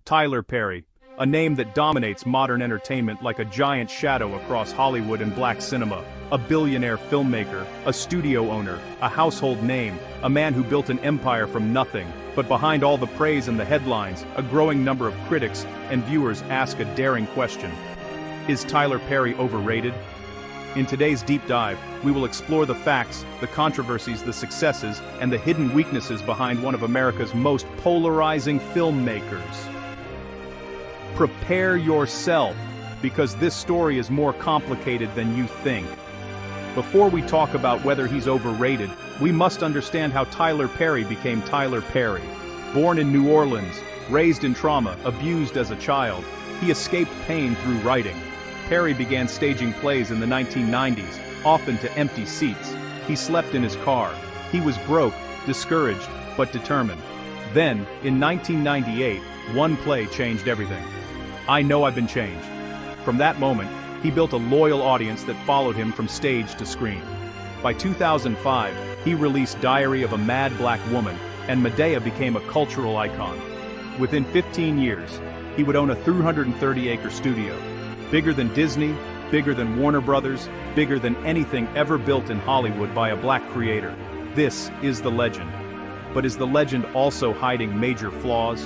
Tyler Perry, a name that dominates modern entertainment like a giant shadow across Hollywood and black cinema, a billionaire filmmaker, a studio owner, a household name, a man who built an empire from nothing. But behind all the praise and the headlines, a growing number of critics and viewers ask a daring question. Is Tyler Perry overrated? In today's deep dive, we will explore the facts, the controversies, the successes, and the hidden weaknesses behind one of America's most polarizing filmmakers. Prepare yourself, because this story is more complicated than you think. Before we talk about whether he's overrated, we must understand how Tyler Perry became Tyler Perry. Born in New Orleans, raised in trauma, abused as a child, he escaped pain through writing. Perry began staging plays in the 1990s, often to empty seats. He slept in his car. He was broke, discouraged, but determined. Then, in 1998, one play changed everything. I Know I've Been Changed. From that moment, he built a loyal audience that followed him from stage to screen. By 2005, he released Diary of a Mad Black Woman, and Medea became a cultural icon. Within 15 years, he would own a 330-acre studio. Bigger than Disney, bigger than Warner Brothers, bigger than anything ever built in Hollywood by a black creator. This is the legend. But is the legend also hiding major flaws?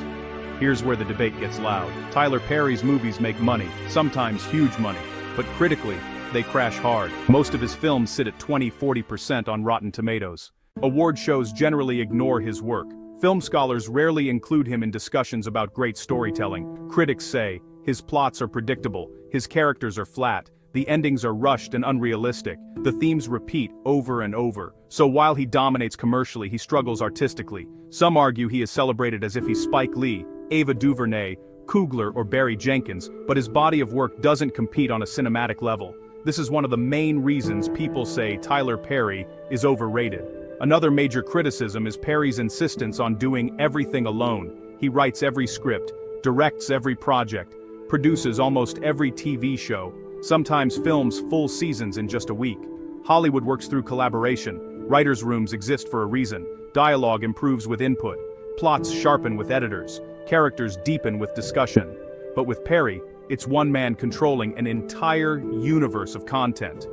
Here's where the debate gets loud. Tyler Perry's movies make money, sometimes huge money, but critically, they crash hard. Most of his films sit at 20–40% on Rotten Tomatoes. Award shows generally ignore his work. Film scholars rarely include him in discussions about great storytelling. Critics say, his plots are predictable, his characters are flat, the endings are rushed and unrealistic, the themes repeat over and over. So while he dominates commercially, he struggles artistically. Some argue he is celebrated as if he's Spike Lee, Ava DuVernay, Coogler, or Barry Jenkins, but his body of work doesn't compete on a cinematic level. This is one of the main reasons people say Tyler Perry is overrated. Another major criticism is Perry's insistence on doing everything alone. He writes every script, directs every project, produces almost every TV show, sometimes films full seasons in just a week. Hollywood works through collaboration. Writers' rooms exist for a reason. Dialogue improves with input. Plots sharpen with editors. Characters deepen with discussion. But with Perry, it's one man controlling an entire universe of content.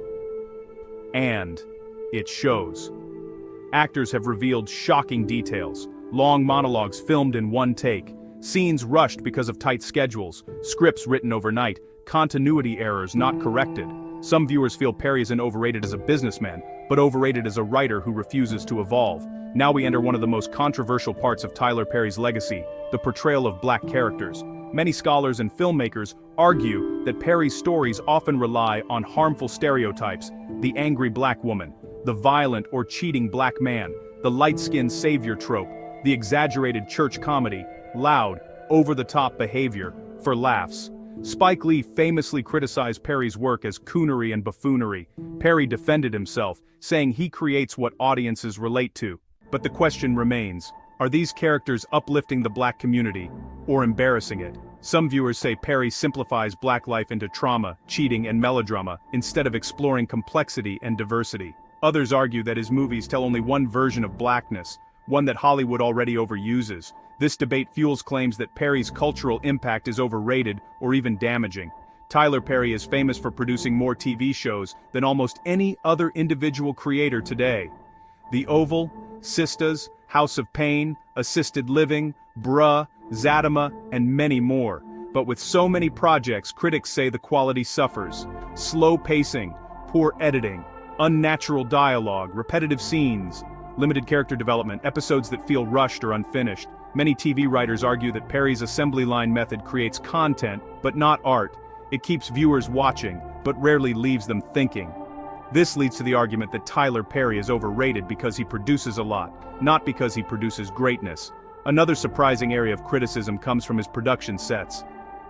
And it shows. Actors have revealed shocking details, long monologues filmed in one take, scenes rushed because of tight schedules, scripts written overnight, continuity errors not corrected. Some viewers feel Perry isn't overrated as a businessman, but overrated as a writer who refuses to evolve. Now we enter one of the most controversial parts of Tyler Perry's legacy, the portrayal of black characters. Many scholars and filmmakers argue that Perry's stories often rely on harmful stereotypes: the angry black woman, the violent or cheating black man, the light-skinned savior trope, the exaggerated church comedy, loud, over-the-top behavior, for laughs. Spike Lee famously criticized Perry's work as coonery and buffoonery. Perry defended himself, saying he creates what audiences relate to. But the question remains, are these characters uplifting the black community, or embarrassing it? Some viewers say Perry simplifies black life into trauma, cheating, and melodrama, instead of exploring complexity and diversity. Others argue that his movies tell only one version of blackness, one that Hollywood already overuses. This debate fuels claims that Perry's cultural impact is overrated or even damaging. Tyler Perry is famous for producing more TV shows than almost any other individual creator today. The Oval, Sistas, House of Pain, Assisted Living, Bruh, Zadama, and many more. But with so many projects, critics say the quality suffers. Slow pacing, poor editing, unnatural dialogue, repetitive scenes, limited character development, episodes that feel rushed or unfinished. Many TV writers argue that Perry's assembly line method creates content, but not art. It keeps viewers watching, but rarely leaves them thinking. This leads to the argument that Tyler Perry is overrated because he produces a lot, not because he produces greatness. Another surprising area of criticism comes from his production sets.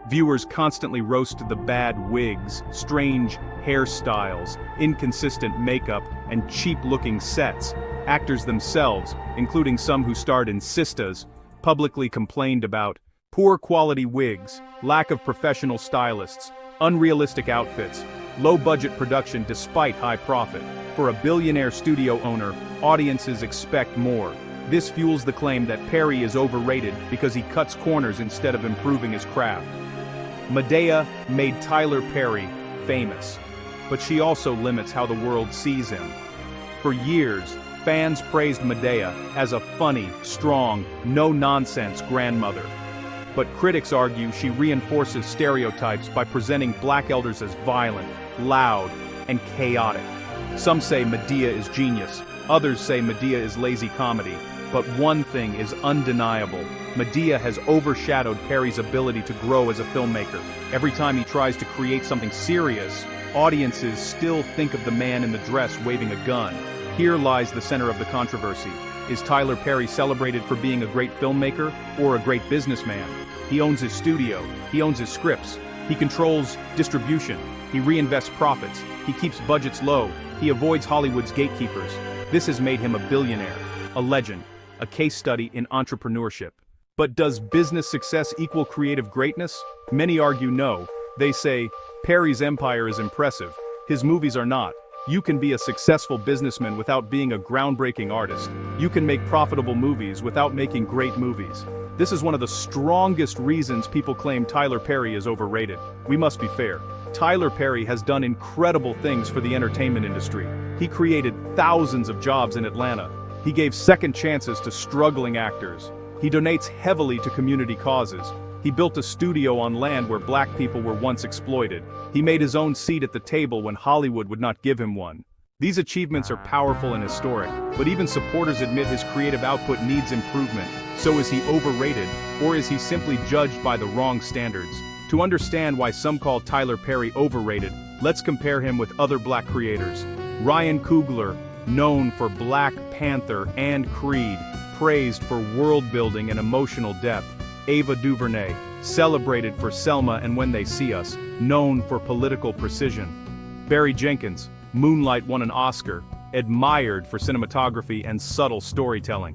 Viewers constantly roast the bad wigs, strange hairstyles, inconsistent makeup, and cheap-looking sets. Actors themselves, including some who starred in Sistas, publicly complained about poor quality wigs, lack of professional stylists, unrealistic outfits, low-budget production despite high profit. For a billionaire studio owner, audiences expect more. This fuels the claim that Perry is overrated because he cuts corners instead of improving his craft. Madea made Tyler Perry famous, but she also limits how the world sees him. For years, fans praised Madea as a funny, strong, no-nonsense grandmother. But critics argue she reinforces stereotypes by presenting black elders as violent, loud, and chaotic. Some say Madea is genius, others say Madea is lazy comedy. But one thing is undeniable. Madea has overshadowed Perry's ability to grow as a filmmaker. Every time he tries to create something serious, audiences still think of the man in the dress waving a gun. Here lies the center of the controversy. Is Tyler Perry celebrated for being a great filmmaker or a great businessman? He owns his studio, he owns his scripts, he controls distribution, he reinvests profits, he keeps budgets low, he avoids Hollywood's gatekeepers. This has made him a billionaire, a legend, a case study in entrepreneurship. But does business success equal creative greatness? Many argue no. They say, Perry's empire is impressive, his movies are not. You can be a successful businessman without being a groundbreaking artist. You can make profitable movies without making great movies. This is one of the strongest reasons people claim Tyler Perry is overrated. We must be fair. Tyler Perry has done incredible things for the entertainment industry. He created thousands of jobs in Atlanta. He gave second chances to struggling actors. He donates heavily to community causes. He built a studio on land where black people were once exploited. He made his own seat at the table when Hollywood would not give him one. These achievements are powerful and historic, but even supporters admit his creative output needs improvement. So is he overrated, or is he simply judged by the wrong standards? To understand why some call Tyler Perry overrated, let's compare him with other black creators. Ryan Coogler, known for Black Panther and Creed, praised for world-building and emotional depth. Ava DuVernay, celebrated for Selma and When They See Us, known for political precision. Barry Jenkins, Moonlight won an Oscar, admired for cinematography and subtle storytelling.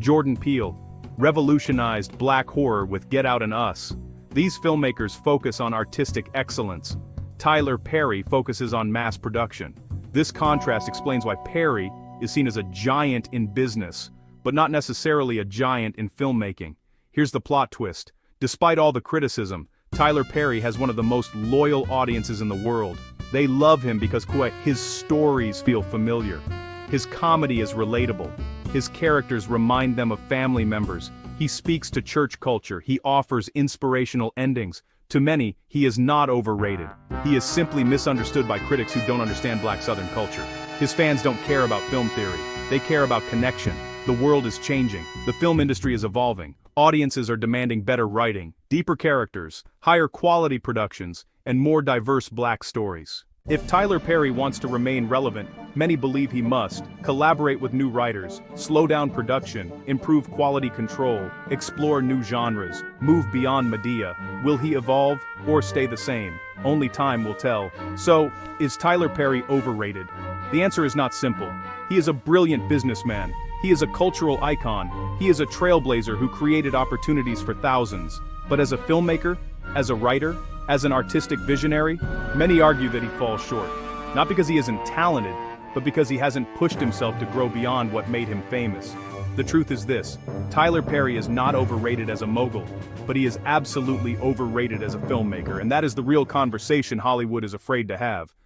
Jordan Peele, revolutionized black horror with Get Out and Us. These filmmakers focus on artistic excellence. Tyler Perry focuses on mass production. This contrast explains why Perry is seen as a giant in business, but not necessarily a giant in filmmaking. Here's the plot twist. Despite all the criticism, Tyler Perry has one of the most loyal audiences in the world. They love him because his stories feel familiar. His comedy is relatable. His characters remind them of family members. He speaks to church culture. He offers inspirational endings. To many, he is not overrated. He is simply misunderstood by critics who don't understand black Southern culture. His fans don't care about film theory. They care about connection. The world is changing. The film industry is evolving. Audiences are demanding better writing, deeper characters, higher quality productions, and more diverse black stories. If Tyler Perry wants to remain relevant, many believe he must collaborate with new writers, slow down production, improve quality control, explore new genres, move beyond Madea. Will he evolve or stay the same? Only time will tell. So, is Tyler Perry overrated? The answer is not simple. He is a brilliant businessman. He is a cultural icon. He is a trailblazer who created opportunities for thousands. But as a filmmaker, as a writer, as an artistic visionary, many argue that he falls short. Not because he isn't talented, but because he hasn't pushed himself to grow beyond what made him famous. The truth is this: Tyler Perry is not overrated as a mogul, but he is absolutely overrated as a filmmaker, and that is the real conversation Hollywood is afraid to have.